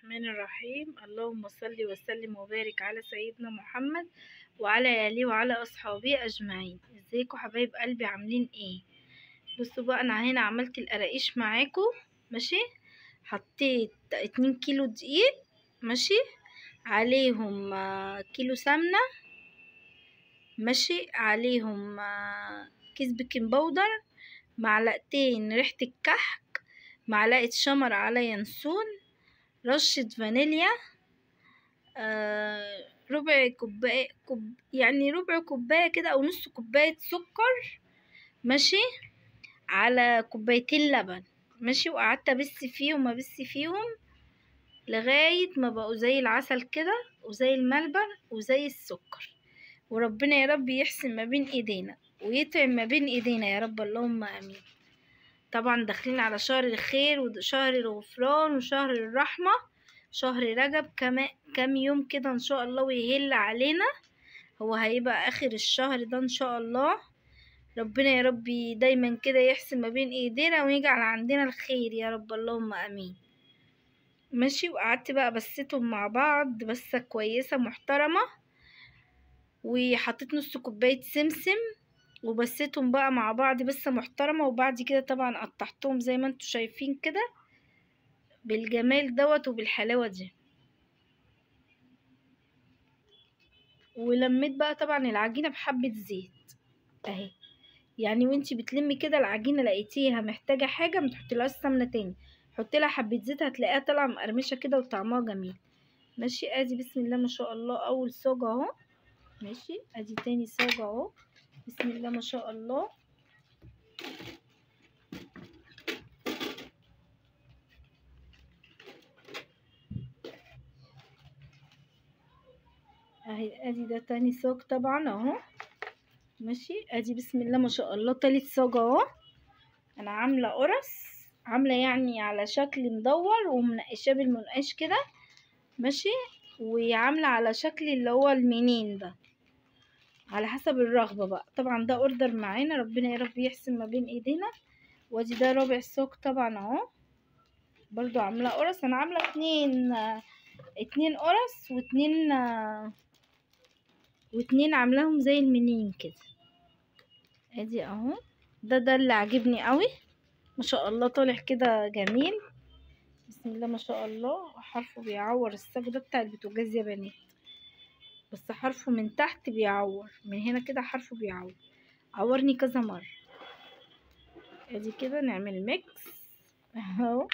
الرحمن الرحيم. اللهم صل وسلم وبارك على سيدنا محمد وعلى آله وعلى أصحابه أجمعين. ازيكم حبايب قلبي، عاملين ايه؟ بصوا بقى، أنا هنا عملت القراقيش معاكم. ماشي، حطيت 2 كيلو دقيق، ماشي، عليهم كيلو سمنة، ماشي، عليهم كيس بيكنج باودر، معلقتين ريحة الكحك، معلقة شمر على ينسون، رشة فانيليا، ربع كوباية يعني ربع كوباية كده أو نص كوباية سكر، ماشي، على كوبايتين لبن، ماشي. وقعدت أبس فيهم لغاية ما بقوا زي العسل كده وزي الملبن وزي السكر. وربنا يا رب يحسن ما بين ايدينا ويطعم ما بين ايدينا يا رب، اللهم امين. طبعا داخلين على شهر الخير وشهر الغفران وشهر الرحمة، شهر رجب كام يوم كده ان شاء الله ويهل علينا. هو هيبقى اخر الشهر ده ان شاء الله. ربنا يا رب دايما كده يحسن ما بين ايدينا ويجعل عندنا الخير يا رب، اللهم امين. ماشي، وقعدت بقى بسيتهم مع بعض بسة كويسة محترمة، وحطيت نص كوباية سمسم وبسيتهم بقى مع بعض بسة محترمة. وبعد كده طبعا قطعتهم زي ما انتوا شايفين كده بالجمال دوت وبالحلاوة دي. ولميت بقى طبعا العجينة بحبة زيت اهي، يعني وانتي بتلمي كده العجينة لقيتيها محتاجة حاجة متحطلهاش سمنة تاني، حطي لها حبة زيت هتلاقيها طالعة مقرمشة كده وطعمها جميل. ماشي، ادي بسم الله ما شاء الله اول صاجة اهو، ماشي، ادي تاني صاجة اهو، بسم الله ما شاء الله. اهي ادي ده تاني صاج طبعا اهو، ماشي، ادي بسم الله ما شاء الله تالت صاج اهو. انا عامله قرص، عامله يعني على شكل مدور ومنقشاه بالمنقاش كده، ماشي، وعامله على شكل اللي هو المنين ده على حسب الرغبه بقى. طبعا ده اوردر معانا، ربنا يا رب يحسن ما بين ايدينا. وادي ده رابع صاج طبعا اهو، برضو عامله قرص. انا عامله اتنين قرص واتنين عاملاهم زي المنين كده. ادي اهو، ده اللي عاجبني قوي ما شاء الله، طالع كده جميل بسم الله ما شاء الله. حرفه بيعور، الصاج ده بتاع البوتاجاز يا بنات، بس حرفه من تحت بيعور، من هنا كده حرفه بيعور، عورني كذا مرة. ادي كده نعمل ميكس اهو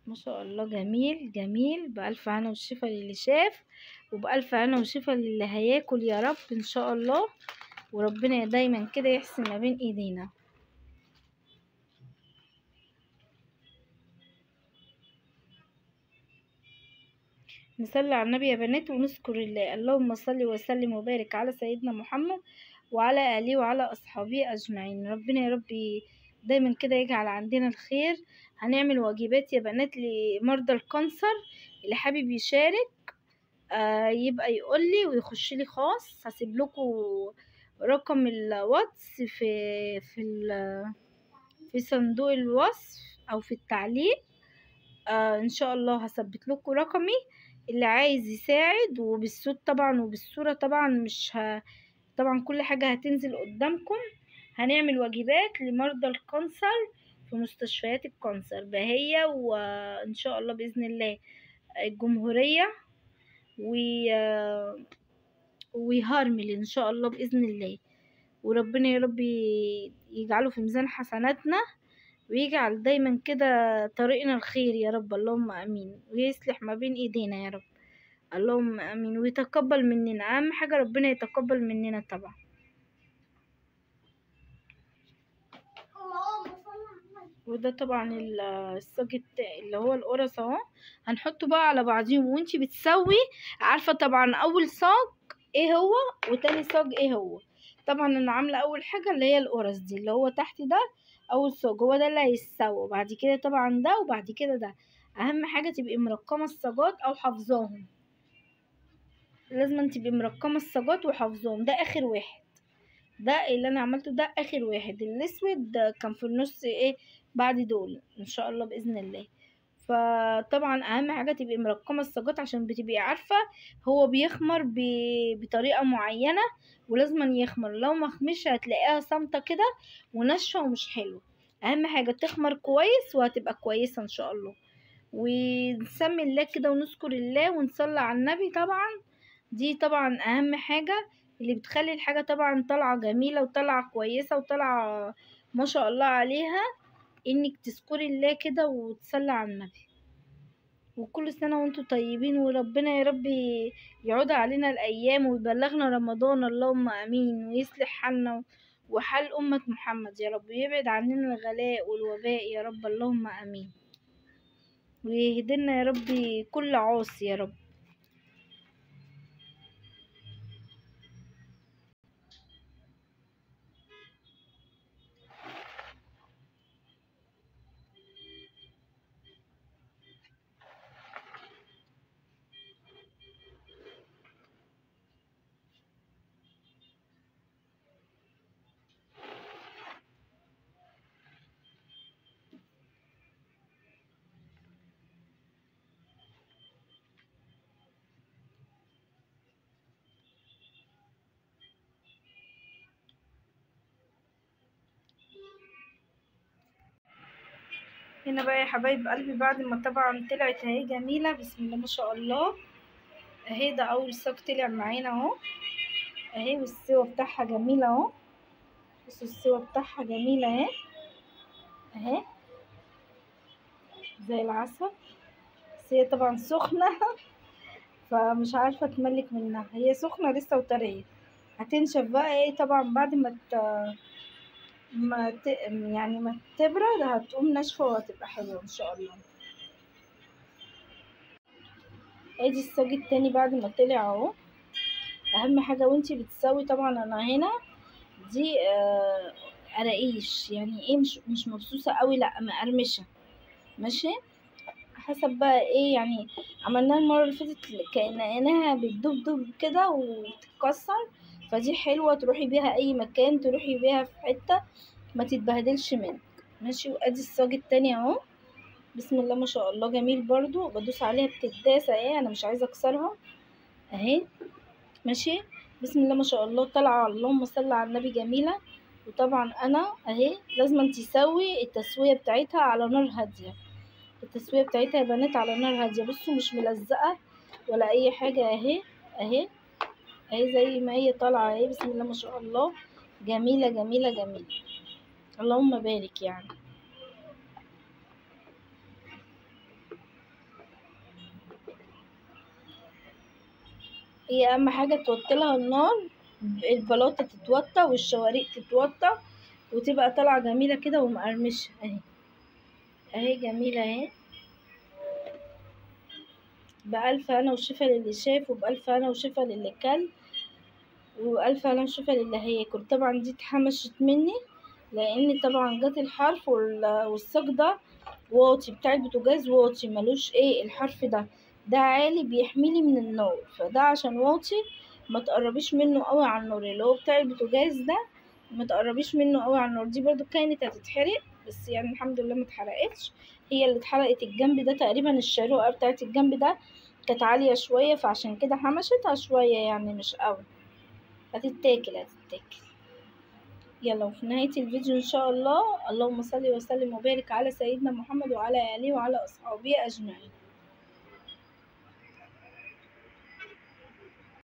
ما شاء الله، جميل جميل، بألف هنا وشفا للي شاف وبألف هنا وشفا للي هياكل يا رب ان شاء الله. وربنا دايما كده يحسن ما بين ايدينا. نصلي على النبي يا بنات ونذكر الله. اللهم صل وسلم وبارك على سيدنا محمد وعلى آله وعلى أصحابه أجمعين. ربنا يا ربي دايما كده يجعل عندنا الخير. هنعمل واجبات يا بنات لمرضى الكانسر، اللي حابب يشارك يبقى يقولي ويخش لي خاص. هسيب لكم رقم الواتس في صندوق الوصف او في التعليق. ان شاء الله هثبت لكم رقمي، اللي عايز يساعد وبالصوت طبعا وبالصورة طبعا، مش طبعا كل حاجة هتنزل قدامكم. هنعمل واجبات لمرضى الكانسر في مستشفيات الكانسر بهية، وان شاء الله بإذن الله الجمهورية وهارمل ان شاء الله بإذن الله. وربنا يا رب يجعله في ميزان حسناتنا ويجعل دايما كده طريقنا الخير يا رب، اللهم امين. ويصلح ما بين ايدينا يا رب، اللهم امين. ويتقبل مننا، اهم حاجة ربنا يتقبل مننا طبعا. وده طبعا الصاج اللي هو القرص اهو، هنحطه بقى على بعضيهم وانتي بتسوي. عارفة طبعا اول صاج ايه هو وتاني صاج ايه هو. طبعا انا عاملة اول حاجة اللي هي القرص دي اللي هو تحت ده اول صاج، هو ده اللي هيتسوى. وبعد كده طبعا ده، وبعد كده ده. اهم حاجة تبقي مرقمة الصاجات او حافظاهم، لازم تبقي مرقمة الصاجات وحافظاهم. ده اخر واحد، ده اللي انا عملته ده اخر واحد. الاسود ده كان في النص ايه بعد دول ان شاء الله باذن الله. فطبعا اهم حاجه تبقي مرقمه الصاجات عشان بتبقي عارفه هو بيخمر بطريقه معينه، ولازم يخمر. لو مخمش هتلاقيها صامته كده وناشفه ومش حلوه. اهم حاجه تخمر كويس وهتبقى كويسه ان شاء الله. ونسمي الله كده ونذكر الله ونصلي على النبي طبعا. دي طبعا اهم حاجه اللي بتخلي الحاجه طبعا طالعه جميله وطالعه كويسه وطالعه ما شاء الله عليها، انك تذكري الله كده وتصلي على النبي. وكل سنة وانتم طيبين، وربنا يا رب يعود علينا الأيام ويبلغنا رمضان، اللهم أمين، ويصلح حالنا وحال أمة محمد يا رب، ويبعد عننا الغلاء والوباء يا رب، اللهم أمين، ويهدنا يا رب كل عاصي يا رب. هنا بقى يا حبايب قلبي بعد ما طبعا طلعت اهي جميلة، بسم الله ما شاء الله. اهي ده أول صاج طلع معانا اهو اهي، والسوا بتاعها جميلة اهو. بصوا السوا بتاعها جميلة اهي اهي زي العسل. بس هي طبعا سخنة فمش عارفة اتملك منها، هي سخنة لسه وطرية. هتنشف بقى ايه طبعا بعد يعني ما تبرد هتقوم ناشفة وهتبقى حلوة ان شاء الله. ادي الصاج التاني بعد ما طلع اهو. اهم حاجة وانتي بتسوي طبعا انا هنا دي قراقيش، يعني ايه مش مبسوسة قوي، لا مقرمشة ماشي. حسب بقى ايه يعني. عملناها المرة اللي فاتت كأنها بتدوب كده وتتكسر، فدي حلوة تروحي بيها اي مكان، تروحي بيها في حتة ما تتبهدلش منك ماشي. وادي الصاج التاني اهو، بسم الله ما شاء الله جميل برضو، بدوس عليها بتداسة ايه، انا مش عايزة اكسرها اهي ماشي. بسم الله ما شاء الله طالعة، اللهم صل على النبي، جميلة. وطبعا انا اهي لازم تسوي التسوية بتاعتها على نار هادية. التسوية بتاعتها يا بنات على نار هادية، بصوا مش ملزقة ولا اي حاجة اهي اهي اهي زي ما هي طالعة اهي، بسم الله ما شاء الله، جميلة جميلة جميلة، اللهم بارك يعني. هي اهم حاجة توطي لها النار، البلاطة تتوطى والشواريق تتوطى وتبقى طالعة جميلة كده ومقرمشة اهي اهي جميلة اهي. بألف هنا وشفا للي شاف، وبألف هنا وشفا للي كل، وألف هنا وشفا للي هياكل. طبعا دي اتحمشت مني لان طبعا جت الحرف والصاج ده واطي، بتاع البوتاجاز واطي ملوش ايه الحرف ده عالي بيحميلي من النار، فده عشان واطي ما تقربيش منه قوي على النار، اللي هو بتاع البوتاجاز ده ما تقربيش منه قوي على النار. دي برضو كانت هتتحرق بس يعني الحمد لله ما اتحرقتش، هي اللي اتحرقت الجنب ده تقريبا، الشروقه بتاعت الجنب ده كانت عاليه شويه فعشان كده حمشتها شويه يعني مش قوي. هتتاكل. يلا، وفي نهاية الفيديو إن شاء الله اللهم صل وسلم وبارك على سيدنا محمد وعلى آله وعلى أصحابه أجمعين.